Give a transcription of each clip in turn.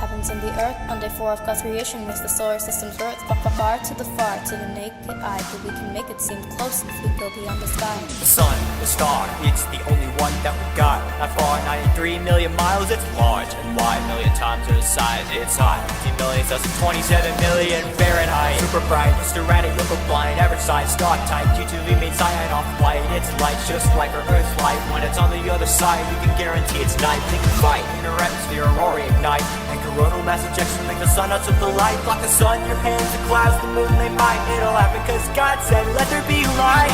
heavens and the earth. On day 4 of God's creation was the solar system's birth. Far to the naked eye, but we can make it seem close if we go beyond the sky. The sun, the star, it's the only one that we got. Not far, 93 million miles, it's large and wide. Million times the size, it's hot. 15 million, that's 27 million Fahrenheit. Super bright, it's erratic, look blind. Average size, star type, G2V made cyan off white. It's light, just like our Earth's light. When it's on the other side, you can guarantee it's night. Think of fight, in our atmosphere, aurora ignite. And coronal mass ejection make the sun out of the light. Block the sun, your hands, the clouds, the moon, they might. It'll happen cause God said, let there be light.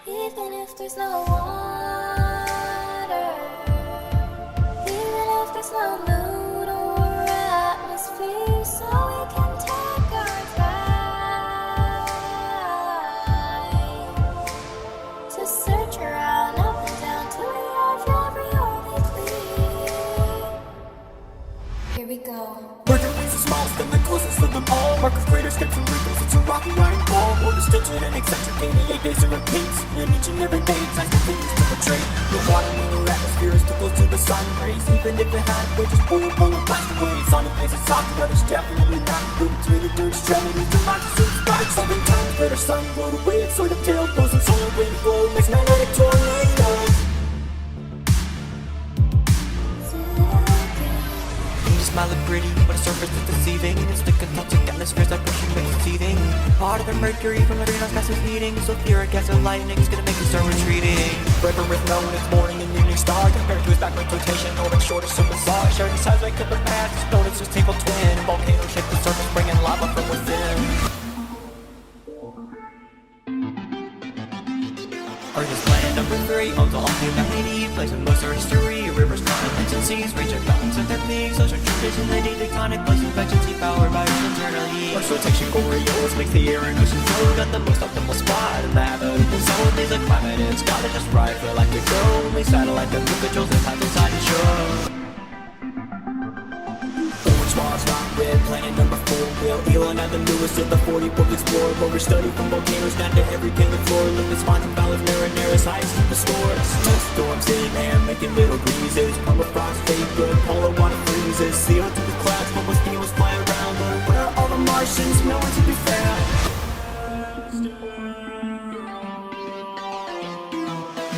Even if there's no water, even if there's no moon or atmosphere, so we can take our time to search around, up and down, till we have every only clear. Here we go. Mercury is the smallest and the closest of them all. Mark of craters, skips and wrinkles, it's a rocky iron ball. Orbit tilted and eccentric, 88 days it repeats. In each and every day, time continues to portray. No water, no atmosphere is too close to the sun rays. Even if it had, they just boil and blast away. Sun and place, it's hot, but it's definitely not good. Between the dirt extremities, democracy starts 7 times greater. Sun blowed away, its sort of tail blows and solar wind blow, makes magnetic tornadoes. Smile look pretty, but the surface is deceiving. It's like a toxic atmosphere that pushing makes it seething. Part of the mercury from the greenhouse gas is heating. Sulfuric acid lightning is gonna make you start retreating. River with known its morning and evening star. Compared to its background rotation, orbit short is so bizarre. Sharing size like Clipper Pass, it's known as its table twin. Volcano shake the surface, bringing lava from within. Earth is planet number 3, owns all humanity. Place in most of history, rivers, continents, and seas. Reach their mountains and their peaks. Social tradition, they need tectonic places. Infections, powered by Earth internally. Earth's rotation, Coriolis makes the air and ocean flow. Got the most optimal spot in the habitable zone. These are climate, it's got it just right. Feel like we go, only satellite that moves controls the time inside the show. Orange Mars, not red, planet number 4. Will Elon and the newest of the 40 books explore. Rover study from volcanoes down to every king and floor. Live its fine and valid mariners, highest in the scores. Snowstorms in air, making little breezes. Permafrost, fake good, polar water freezes. CO2 the clouds, but most demons fly around. But where are all the Martians? Nowhere to be found.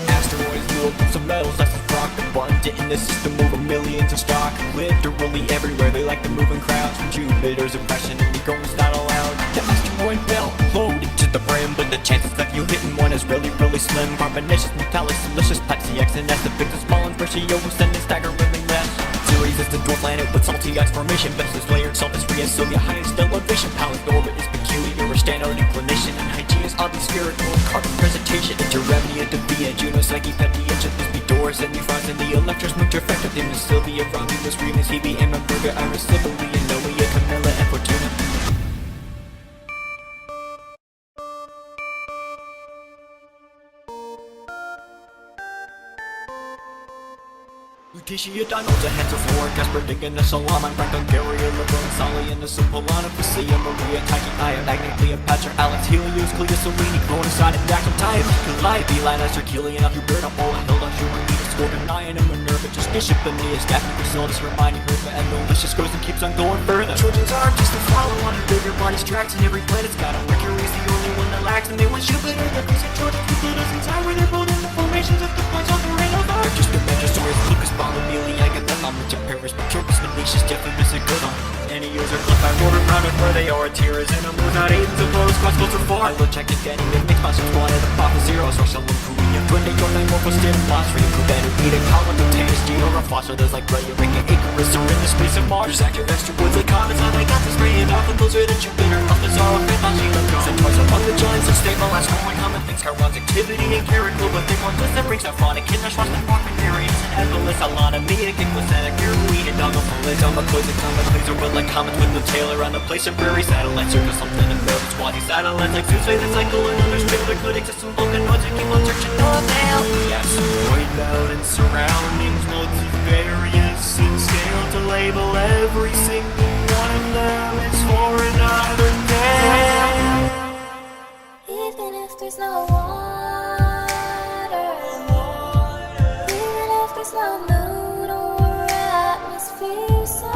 Asteroids, from some metals, that's rock abundant in the system, over millions of stock. Literally everywhere, they like to move in crowds. From Jupiter's impression, and Ego's not allowed. The asteroid belt loaded to the brim, but the chances of you hitting one is really, really slim. Carbonaceous, metallic, silicious, type CX and S. The big small and ratio, sending staggering less. Series is the dwarf planet with salty ice formation. Best is layered, self is free, and so your highest elevation. Powers the orbit is peculiar, or standard inclination. And hygiene is oddly spherical, carbon presentation. Interremnia, Devia, Juno, Psyche, Petya, Chipus, Doors, and Neutrons, and the electors moved effective. Them is Sylvia, Romulus, Remus, Hebe, Emma, Burger, Iris, Sibylle, and Noea, Camilla, and Fortuna. Lutetia, Dinota, Hansel, Flora, Casper, Diggin, Salaman, Frank, Hungarian, LeBron, Sally, and the Simplana, Lucia, Maria, Taki, Aya, Agni, Cleopatra, Alex, Helios, Clea, Selene, Cronocide, and Dactyl, Calliope, Linus, Herculean, Alhuberta, Ola, Hilda, Humanita, Scorpion, Ion, and Minerva, just Bishop, Aeneas, Daphne, Griselda, reminding her that the list just goes and keeps on going further. Trojans are just a follow on her bigger body's tracks, and every planet's got a Mercury's the only one that lacks, and they want Jupiter, they're close to Trojans, who put us inside where they're building the formations of the points on the ring of arc. Just imagine stories, Lucas, Amelia, Agamemnon, Paris, Patroclus, Venetius, Jeffrey, Good. Any user flip I roll around it where they are. Tears in a moon, not Aiden's a close, cross closer far. I look check it, getting it, mix monsters, one at the pop of zero. Social and Korea, 20, your name, morpho, state of phosphor. You could better beat a column of Tanis, Geo, or Foster. There's like Ray, Ring, and Icarus, or in the space of Mars. Active extra woods like comets, how they got this spraying off and closer than Jupiter. Up the Zara, Fantasy, Electrons, and Mars among the giants and stable as growing common things. Chirons, activity, and Caracol, but they want this that brings out phonic, Kidnash, Ross, and Markarians, and Evelyn, Alana, Mia, Kickwasatic, Heroine, and Doggo, Foliage, on the closing comments, laser, will like comets with no tail around the place and prairie satellites circle something and build squatty satellites like Zeus, the cycle and other space that could exist in Vulcanoids and keep on searching no avail. Asteroid belt and surroundings, modes of various in scale to label every single one of them is for another day. Even if there's no water, even if there's no moon or atmosphere, so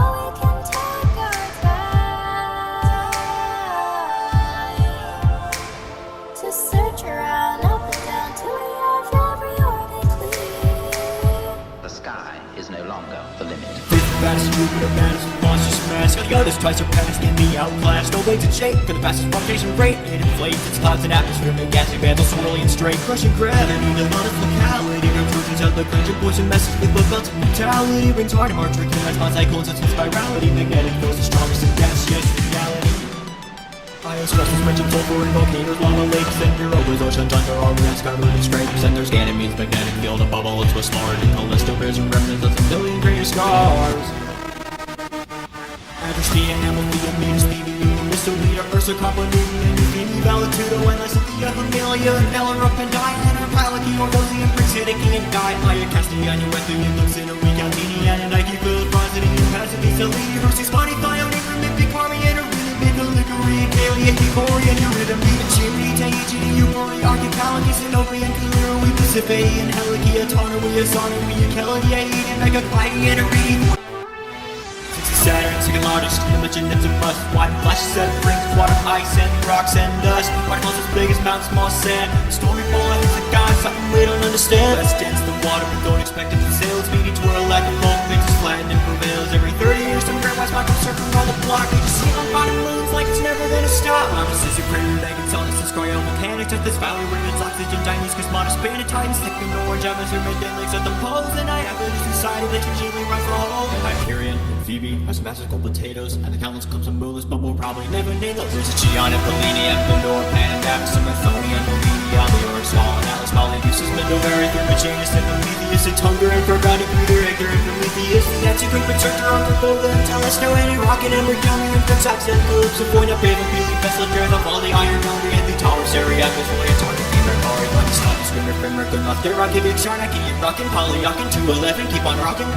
baddest, Jupiter baddest, monstrous mass. The others try surpassed in the outclassed. No way to shake for the fastest propagation rate. It inflates its clouds and atmosphere, make gassy vandals swirling and straight. Crushing gravity, the modest locality. No trojans out the cringe and poison message with the belts of brutality. Rings hard and march, tricky response cyclones and spirality. Magnetic force the strongest in gaseous reality. Iostress mentioned sulfur and volcanoes, lava lakes, and Europa's oceans under all the sky moving scrapes. And there's Ganymede's magnetic field, a bubble, it's what's large. And Callisto bears and remnants of a million greater scars. Adresti and Amelia, Venus, Stevie, Mr. Lita, Ursa, Companini, and Euphemia, Valatudo, and Lysathea, Amelia, and Eleanor, and Diana, and Palaki, Ordosi, and Prixidici, and Guy, Maya, Castia, and Uethu, and Lucina, Recaltini, and Nike, Philip, Rosity, and Pasadena, Salini, Hershey, Spotty, Thione, and Picarmi, and Lickery, Alien, Hikori, and Eurythmy, and Chiri, Taichi, Euphoria, Archipelago, Sinopi, and Kuluru, Pacific, and Helicia, Tanawi, Asana, Kelly, and Mega Clyde, and Arene. Saturn, second largest, image and of bust. Wide flashes that brings water, ice, and rocks and dust. Particles as big as Mount Small Sand. Stormy bowl and it's a god, something we don't understand. Best dance the water, but don't expect it to sail. It's speedy twirl like a boat, makes us flatten and prevails. Every 30 years, some great west Michael circling on the block. You just see on bottom moons like it's never gonna stop. Mama says you're crater, they can tell us it's scoria volcanic. Just this valley where it's oxygen, Chinese, Cosmata, Spain, and Titans. Thick in the orange atmosphere, midday lakes at the poles. And I have it as society that usually runs the whole. Hyperion, Phoebe, has magical potatoes, and the countless clumps of moonless, but we'll probably never name those. There's a Gion and Bellini, and Pandora, Pandamax, and Methonia, and Bellini, on the Oryx, Small, and Atlas, Polybusis, Mendoveri, Thermogenus, and Prometheus, and Tunger, and Fergani, Breather, Hector, and Prometheus, and Nancy, Quick, but Turner, Uncle Boga, and Telesno, and Rocket, and Mercury, and Princeps, and Calypso, Point Up, Raven, Peely, Vessel, Dread, of all the Iron Boundary, and the Towers, Ariadne, Voya, Target, Gamer, Kari, Lucky, Stop, Screamer, Frimmer, Good Luck, Rocket, Big Sharnak, keep rockin', Polyokin, 211, keep on rockin'.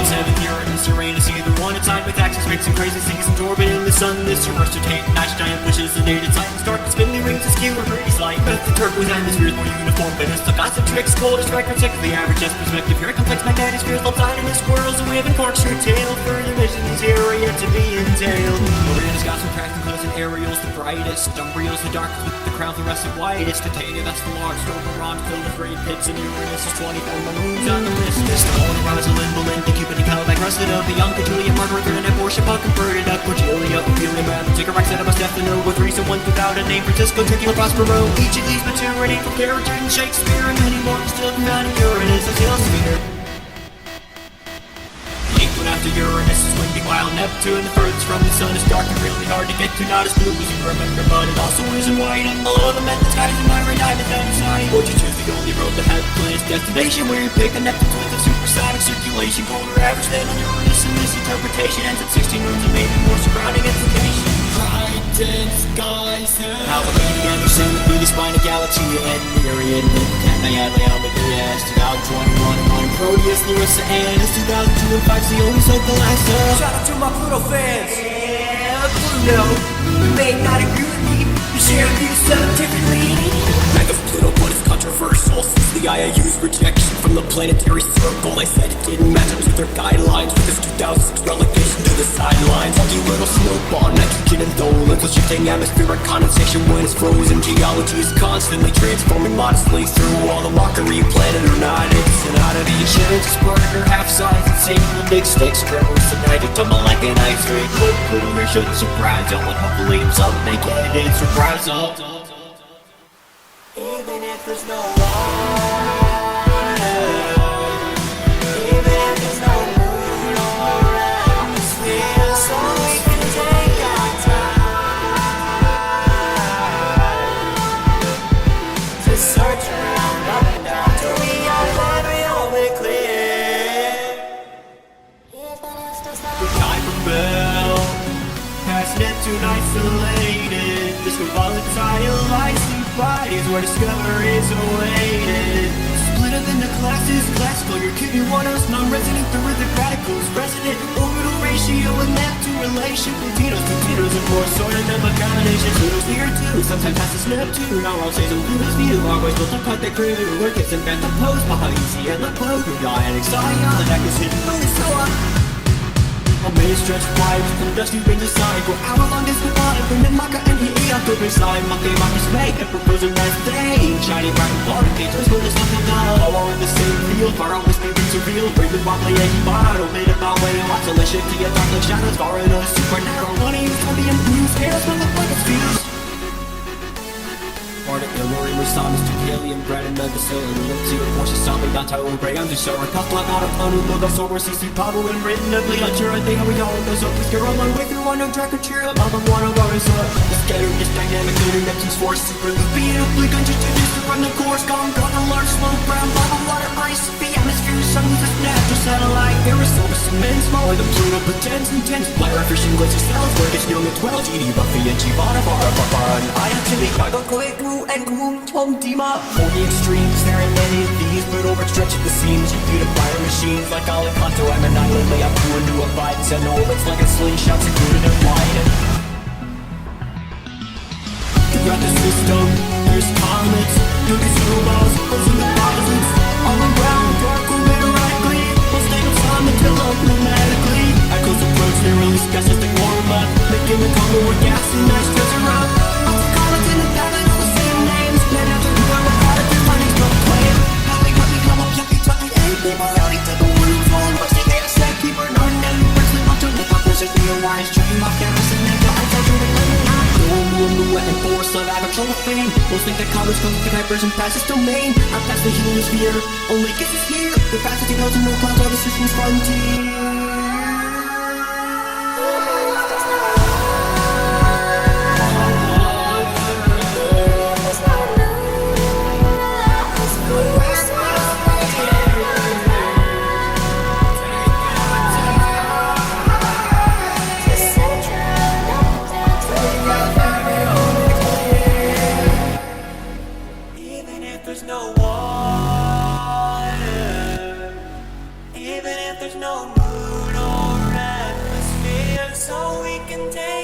Seventh Uranus, Uranus, either one, it's time with axis, makes some crazy seasons orbiting the sun. This reverse rotate, nice giant pushes the dated Titans, dark and spindly rings, is skew, pretty slight. But the turquoise atmosphere is more uniform, but it's the gossip tricks, coldest record, check the average S perspective. Here, complex magnetospheres, lopsided squirrels, and waving corkscrew tail. Further missions here are yet to be entailed. Uranus got some cracks and close and aerials, the brightest. Umbriels, the darkest, with the crown fluorescent whitest. Titania, that's the large, Oberon, filled with great pits, and Uranus is 24 moons on the list. This the Mona, Rosalind, Belinda, Cupid, and Caliban, rusted up, the young Petulia, Margaret, and Portia, converted up, Cordelia, Ophelia, Mab, Ziggurat, set up a Stefano, with reason one without a name, Francisco, Tequila, Prospero. Each of these mature and from character in Shakespeare, and many more still found in Uranus, a tail sphere. After Uranus is windy, while Neptune, the furthest from the sun, is dark and really hard to get to. Not as blue as you remember, but it also isn't white. And below the method skies and myra diamonds down the side. Or you choose the only road that has the clearest destination, where you pick a Neptune with a supersonic circulation, colder average than on Uranus. And this interpretation ends at 16 rooms and maybe more surrounding implications. Brighten skies how the baby Anderson would be the spine of Galaxy and Myriad. Nayad, Leon, Medias, 2021, and one Proteus, Larissa, and it's 2002 and 5, so you always like the last up. Shout out to my Pluto fans! Yeah, Pluto! You may not agree with me, you share views scientifically. Mega Pluto, but it's controversial, since the IIU's rejection from the planetary circle. They said it didn't match up to their guidelines, with this 2006 relegation to the sidelines. Lucky little snowball, nitrogen and dolins, with shifting atmospheric condensation when it's frozen. Geology is constantly transforming modestly through all the mockery, planet or not. It's an oddity, chance is partner, half size, and same the big stakes, tremors tonight, it tumble like an ice ring. Put here shouldn't surprise y'all, and hopefully himself make it in surprise all. Even if there's no water, even if there's no moon or atmosphere, so we can take our time to search around up and down till we are very clear. The Kuiper Belt past Neptune isolated, this volatile icy bodies where discovery is awaited. Split up into classes, classical, your kid, your one us, non-resident, terrific radicals, resident, orbital ratio, and Neptune relation, Plutinos, and more sorted number combinations. Pluto's here too, sometimes passes Neptune. Now I'll say some Pluto's view, always built to cut the crew, work gets and bent the pose, behind easy and the poke, who die and exile, the neck is hidden, but it's so up. A maze stretched wide from dusty range aside. Go hour long is the water from the Maka and the Ia to beside. Maki's make and propose a nice day. Shiny bright and glowing features with a something now. All in the same field, far always be real. Brave and wobbly and bottle made a bow way. Watch a listen to your dark like shadows. Far in a supernatural money. It's gonna be infused. Chaos when the fuck is fused. Artillery with psalms to alien bread and medicine. Look to your forces, zombie, Dante, and Bray. I'm just sorry. Puff like out of fun. Look up so we're CC Pablo and written and bleed. I'm sure I think we all know. So please get on my way through one of track or cheer up. I'm one of ours. The scatter is dynamic. Internet keeps force. Super loopy. Beautifully conjuncted to run the course. Gone a large slow brown. Lava, water, ice. The atmosphere. Sun with a natural satellite. Aerosol cement. Smaller than Pluto, but dense. Black fishing glacier cells. Where it's young at 12. GD, Buffy, and Chivana. And I actually got a quick and cool home team up. Only extremes, there ain't many of these, but overstretched at the seams. You feed up fire machines like Alicanto. I'm an island, lay up to a new abide. And no, it's like a slingshot, secluded and wide. Throughout the system, there's comets, duties, snowballs, holes in the deposits. All around, dark or meteorically. We'll stay on time until up pneumatically. Echoes approach, they release gases that warm up, making the combo where gas and mass turns around. Lots of comets in the back, I know the same names. Then after who I'm a product, their findings don't claim. How they come up, yucky, tucky, ain't people out to the world phone. What's the data set? Keep her on and personally up to the fuckers as we arise. Dream off cameras and then I told you to let it out. New and force of actual fame. Most think that college comes with hypers and passes domain. I pass the helisphere, only gets us here. The faculty knows no clouds are the system's frontier. There's no water, even if there's no moon or atmosphere, so we can take